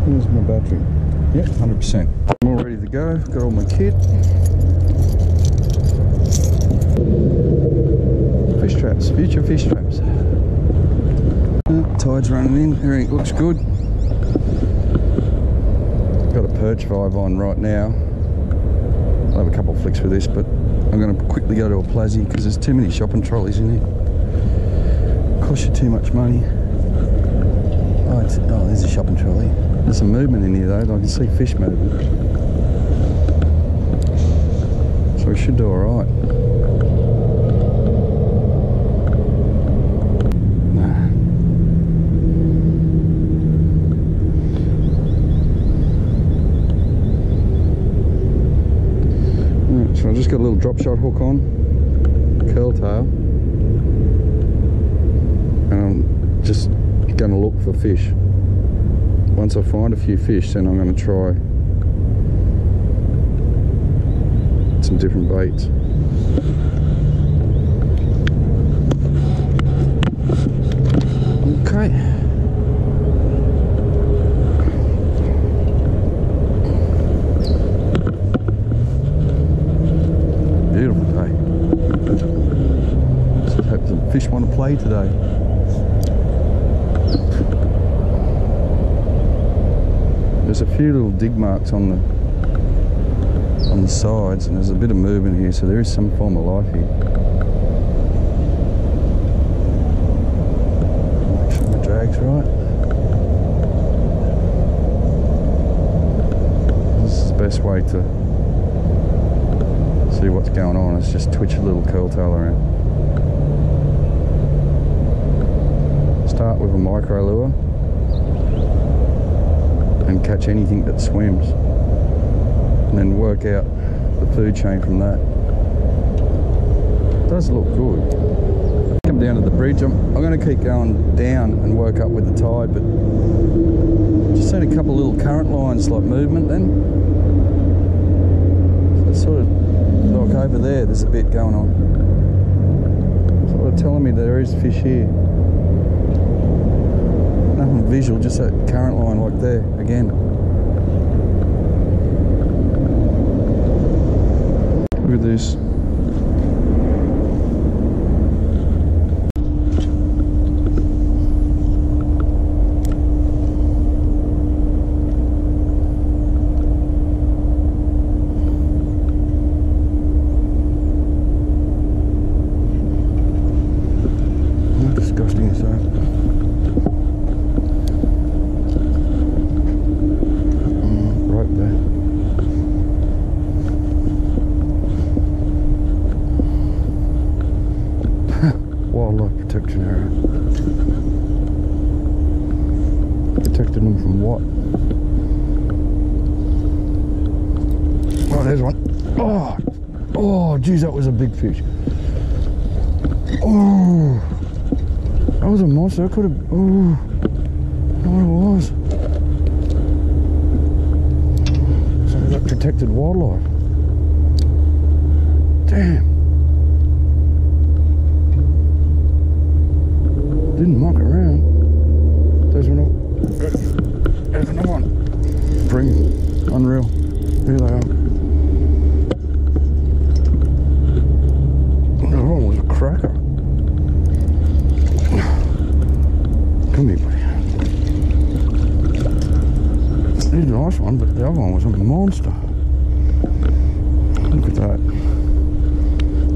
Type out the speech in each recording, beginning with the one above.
Here's my battery. Yep, 100%. I'm all ready to go. Got all my kit. Fish traps, future fish traps. Tide's running in, everything looks good. Got a perch vibe on right now. I'll have a couple of flicks with this, but I'm going to quickly go to a Plazzy because there's too many shopping trolleys in here. Costs you too much money. Oh, there's a shopping trolley. There's some movement in here though. I can see fish moving. So we should do alright. So I just got a little drop shot hook on, curl tail, and I'm just going to look for fish. Once I find a few fish, then I'm going to try some different baits. Okay. Beautiful day. Just hope the fish want to play today. There's a few little dig marks on the sides, and there's a bit of movement here, so there is some form of life here. Make sure the drag's right. This is the best way to see what's going on. It's just twitch a little curl tail around. Start with a micro lure and catch anything that swims, and then work out the food chain from that. It does look good. Come down to the bridge. I'm going to keep going down and work up with the tide, but just seen a couple of little current lines like movement then. So it's sort of like over there's a bit going on. Sort of telling me there is fish here. Nothing visual, just that current line like there again. Look at this. How disgusting is that? Wildlife protection area. Protecting them from what? Oh, there's one. Oh, geez, that was a big fish. Oh, that was a monster. I could have. Oh, I don't know what it was. Some of that protected wildlife. Damn. Didn't muck around. There's another one. Bream. Unreal. Here they are. That one was a cracker. Come here, buddy. He's a nice one, but the other one was a monster. Look at that.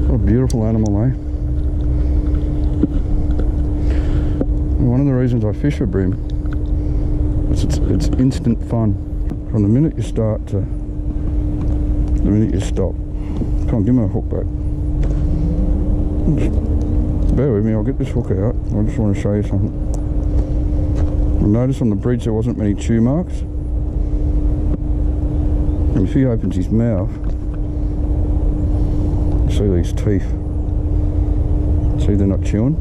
What a beautiful animal, eh? One of the reasons I fish for bream is it's instant fun. From the minute you start to the minute you stop. Come on, give me a hook back. Just bear with me, I'll get this hook out. I just want to show you something. I noticed on the bridge there wasn't many chew marks. And if he opens his mouth, you see these teeth. See, they're not chewing.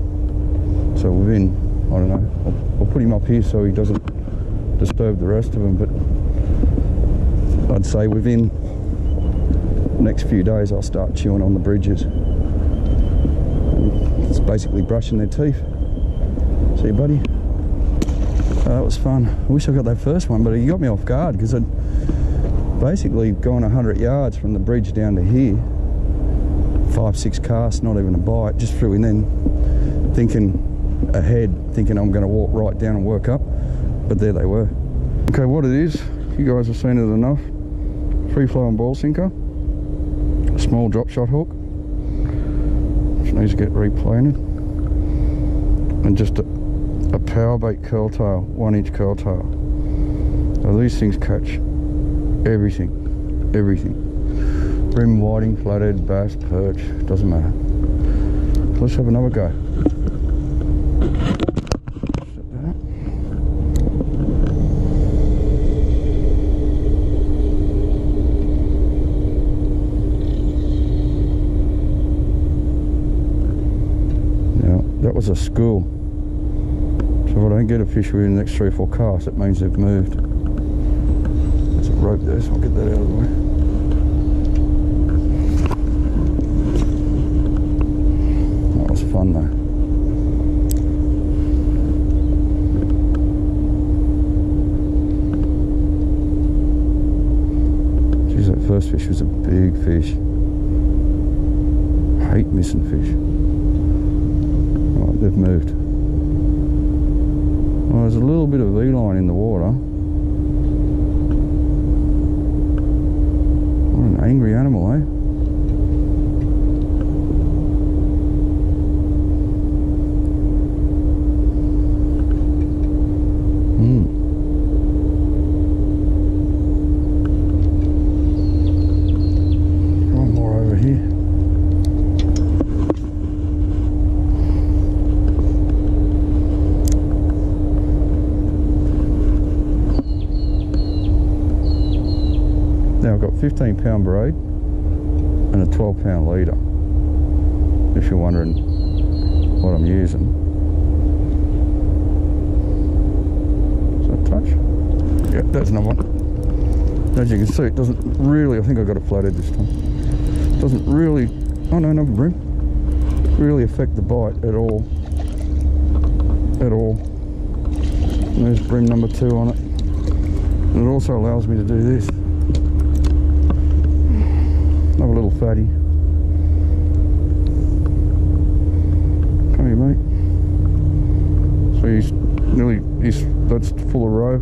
So within, I don't know, I'll put him up here so he doesn't disturb the rest of them, but I'd say within the next few days I'll start chewing on the bridges. And it's basically brushing their teeth. See, buddy? That was fun. I wish I got that first one, but he got me off guard because I'd basically gone 100 yards from the bridge down to here. 5-6 casts, not even a bite, just threw in, then thinking ahead, thinking I'm going to walk right down and work up, but there they were. Okay, what it is, you guys have seen it enough. Free flowing ball sinker, a small drop shot hook, which needs to get replanted, and just a power bait curl tail, 1-inch curl tail. Now these things catch everything. Bream, whiting, flathead, bass, perch, doesn't matter. So let's have another go. Now that was a school. So if I don't get a fish within the next 3 or 4 casts, it means they've moved. There's a rope there, so I'll get that out of the way. That was fun though. Geez, that first fish was a big fish. I hate missing fish. Right, they've moved. Well, there's a little bit of V-line in the water. What an angry animal, eh? One more over here. Now I've got 15-pound braid and a 12-pound leader, if you're wondering what I'm using. Is that touch? Yeah, that's another one. As you can see, it doesn't really, I think I got a flathead this time. It doesn't really, oh no, another bream. Really affect the bite at all. At all. And there's bream number 2 on it. And it also allows me to do this. Another little fatty. Come here, mate. So that's full of roe.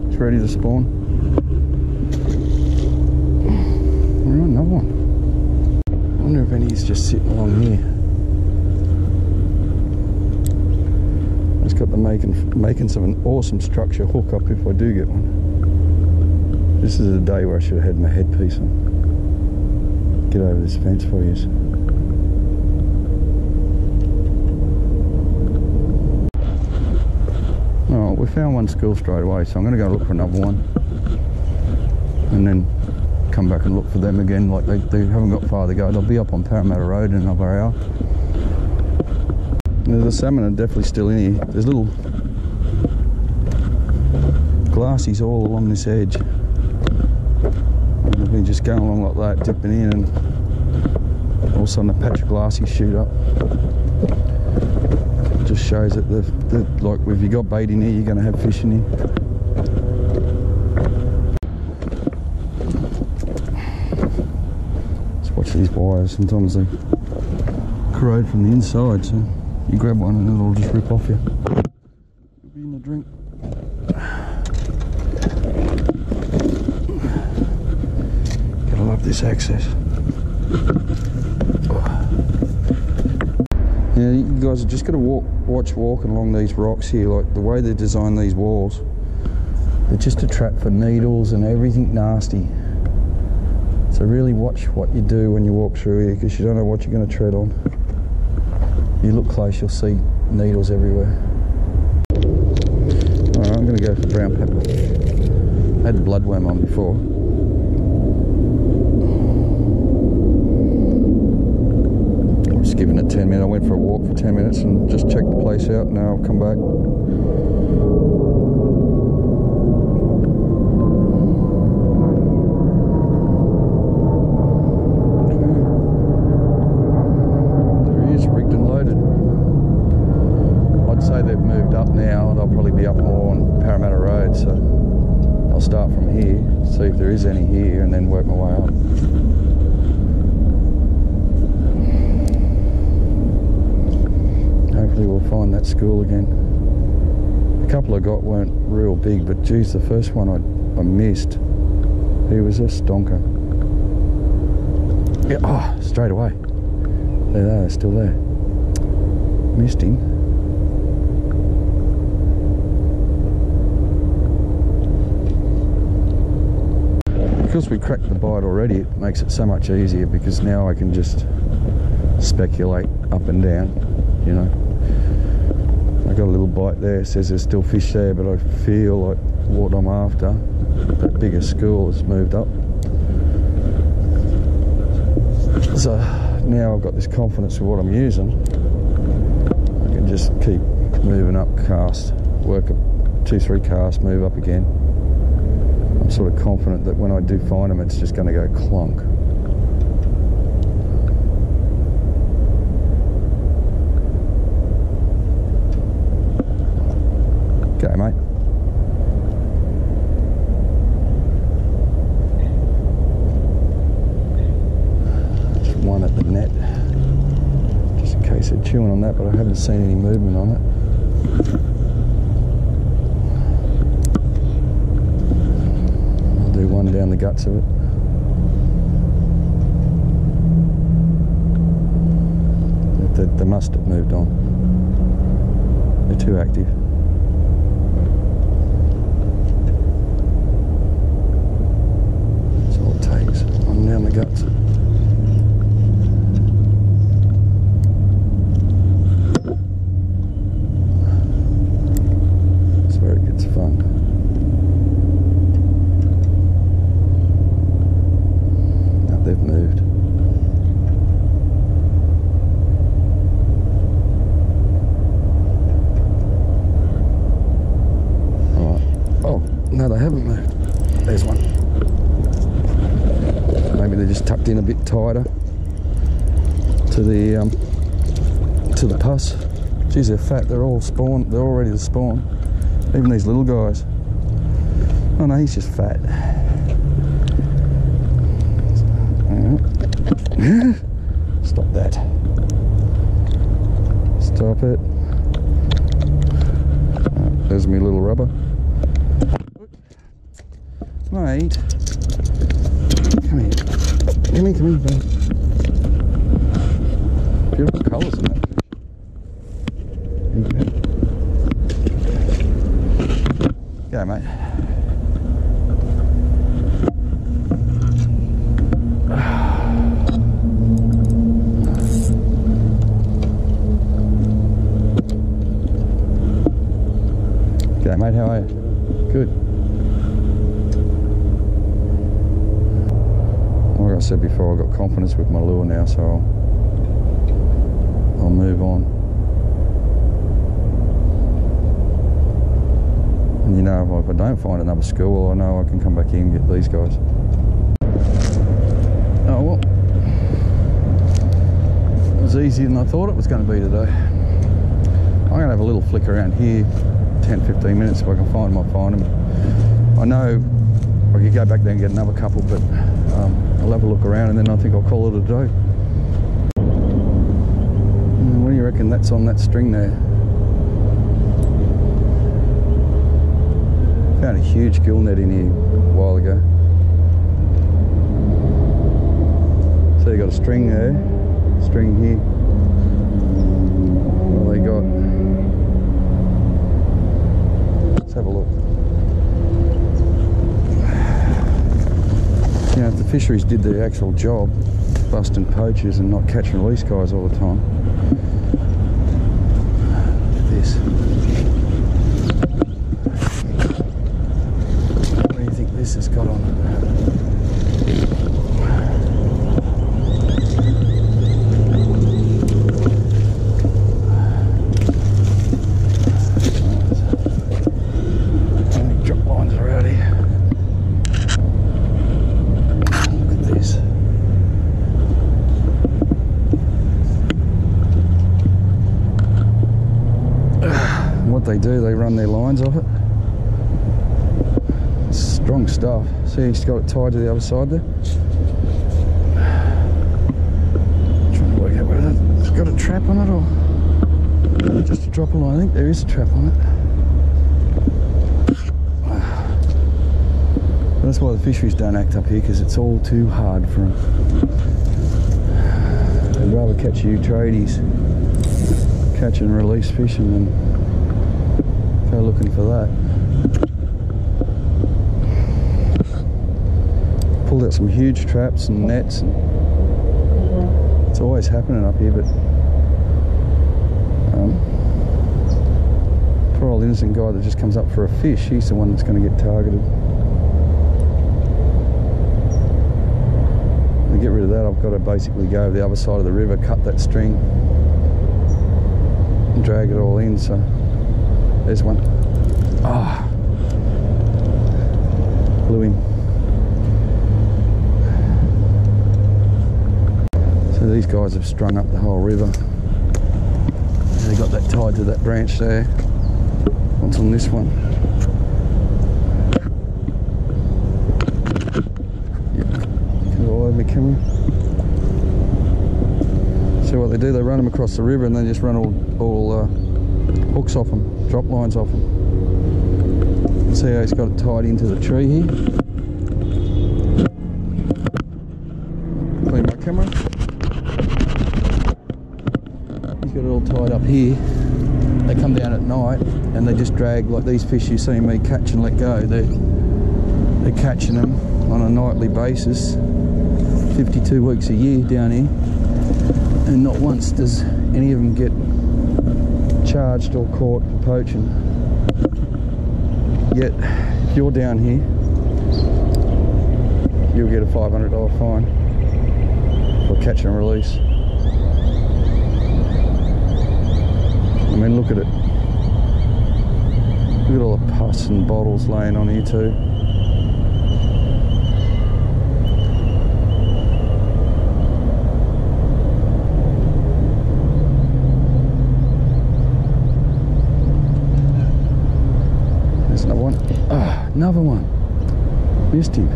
It's ready to spawn. We're on another one. I wonder if any's just sitting along here. It's got the makings of an awesome structure hook up if I do get one. This is a day where I should have had my headpiece on. Get over this fence for you. Oh, we found one school straight away, so I'm going to go look for another one and then come back and look for them again. Like they haven't got far to go. They'll be up on Parramatta Road in another hour. The salmon are definitely still in here. There's little glassies all along this edge. I've been just going along like that, dipping in, and all of a sudden a patch of glassies shoot up. It just shows that like if you got bait in here, you're going to have fish in here. Let's watch these wires. Sometimes they corrode from the inside, so you grab one and it'll just rip off you. It'll be in the drink. This access. Yeah, you guys are just got to watch walking along these rocks here. Like the way they design these walls, they're just a trap for needles and everything nasty. So really watch what you do when you walk through here, because you don't know what you're going to tread on. If you look close, you'll see needles everywhere. Alright, I'm going to go for brown pepper. I had bloodworm on before. Giving it 10 minutes. I went for a walk for 10 minutes and just checked the place out. Now I'll come back. There he is, rigged and loaded. I'd say they've moved up now. They'll probably be up more and start from here, see if there is any here, and then work my way up. Hopefully we'll find that school again. A couple I got weren't real big, but geez, the first one I missed, he was a stonker. Yeah, oh, straight away. There they are, they're still there. Missed him. Because we cracked the bite already, it makes it so much easier, because now I can just speculate up and down, you know. I got a little bite there, it says there's still fish there, but I feel like what I'm after, that bigger school, has moved up. So now I've got this confidence with what I'm using, I can just keep moving up cast, work 2-3 casts, move up again. I'm sort of confident that when I do find them, it's just going to go clunk. Okay, mate. Just one at the net, just in case they're chewing on that, but I haven't seen any movement on it. I'll do one down the guts of it. They must have moved on. They're too active. Down the guts. That's where it gets fun. Now they've moved. Alright. Oh, no, they haven't moved. There's one. Maybe they're just tucked in a bit tighter to the pus. Geez, they're fat. They're all spawned. They're all ready to spawn. Even these little guys. Oh no, he's just fat. Stop that. Stop it. There's my little rubber. Mate. Come here. Come here, babe. Beautiful colours in that fish. Go, mate. Go, mate, how are you? Good. Like I said before, I've got confidence with my lure now, so I'll move on. And you know, if I don't find another school, I know I can come back in and get these guys. Oh well, it was easier than I thought it was going to be today. I'm going to have a little flick around here, 10-15 minutes if I can find them, I'll find them. I know I could go back there and get another couple, but I'll have a look around and then I think I'll call it a day. What do you reckon that's on that string there? Found a huge gill net in here a while ago. So you got a string there, string here. What have they got? Let's have a look. You know, if the fisheries did the actual job, busting poachers and not catch and release guys all the time. Look at this. What do you think this has got on it? How many drop lines are out here? What they do, they run their lines off it Strong stuff. See, he's got it tied to the other side there. Trying to work out whether it's got a trap on it or just a drop of line. I think there is a trap on it. That's why the fisheries don't act up here, because it's all too hard for them. They'd rather catch you tradies, catch and release fishing, than go looking for that. Pulled out some huge traps and nets, and it's always happening up here, but poor old innocent guy that just comes up for a fish, he's the one that's going to get targeted. To get rid of that, I've got to basically go over the other side of the river, cut that string and drag it all in. So there's one. Ah, blew him. So these guys have strung up the whole river. They got that tied to that branch there. What's on this one? My camera. So what they do, they run them across the river and then just run all hooks off them, drop lines off them. See how he's got it tied into the tree here. Clean my camera. He's got it all tied up here. They come down at night and they just drag, like these fish you see me catch and let go. They're catching them on a nightly basis. 52 weeks a year down here, and not once does any of them get charged or caught for poaching. Yet, if you're down here, you'll get a $500 fine for catch and release. I mean, look at it. Look at all the pus and bottles laying on here too. Another one. Missed him.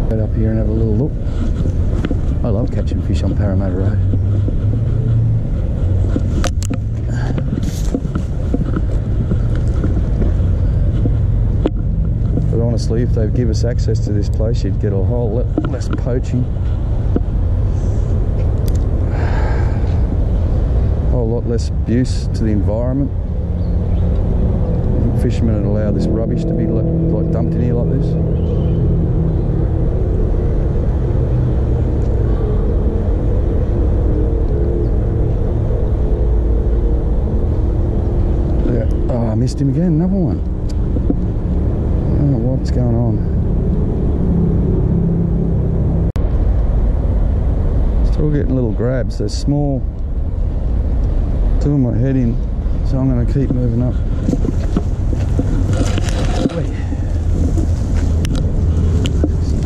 Get up here and have a little look. I love catching fish on Parramatta Road. But honestly, if they'd give us access to this place, you'd get a whole lot less poaching. A whole lot less abuse to the environment. Fishermen would allow this rubbish to be like dumped in here like this. Yeah. Oh, I missed him again, another one. I don't know what's going on. Still getting little grabs. They're small. Doing my head in, so I'm going to keep moving up.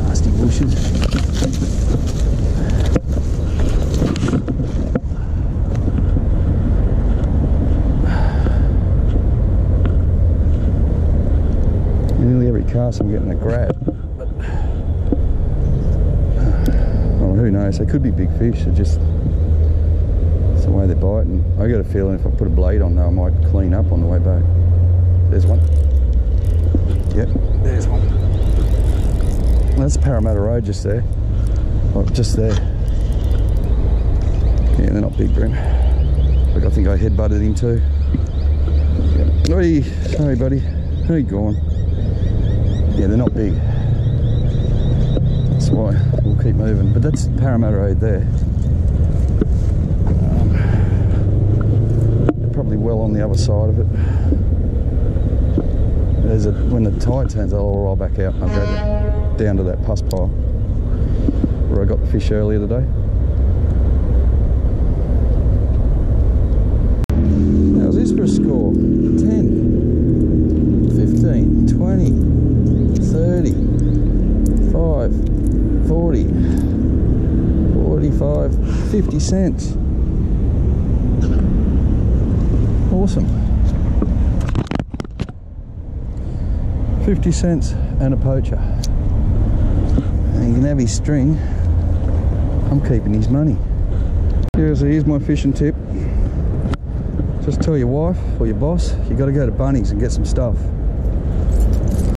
Nasty bushes. Nearly every cast I'm getting a grab. But, well, who knows? They could be big fish. They're just it's the way they're biting. I got a feeling if I put a blade on though, I might clean up on the way back. There's one. Yep, there's one. That's Parramatta Road just there. Oh, just there. Yeah, they're not big, Brim. Look, I think I headbutted him too. Yep. Oi, sorry buddy. How you going? Yeah, they're not big. That's why we'll keep moving. But that's Parramatta Road there. They're probably well on the other side of it. When the tide turns, I'll roll back out and I'll go down to that pus pile where I got the fish earlier today. How's this for a score? 10, 15, 20, 30, 5, 40, 45, 50 cents. Awesome. 50 cents and a poacher. And he can have his string. I'm keeping his money. Yeah, so here's my fishing tip. Just tell your wife or your boss you got to go to Bunnings and get some stuff.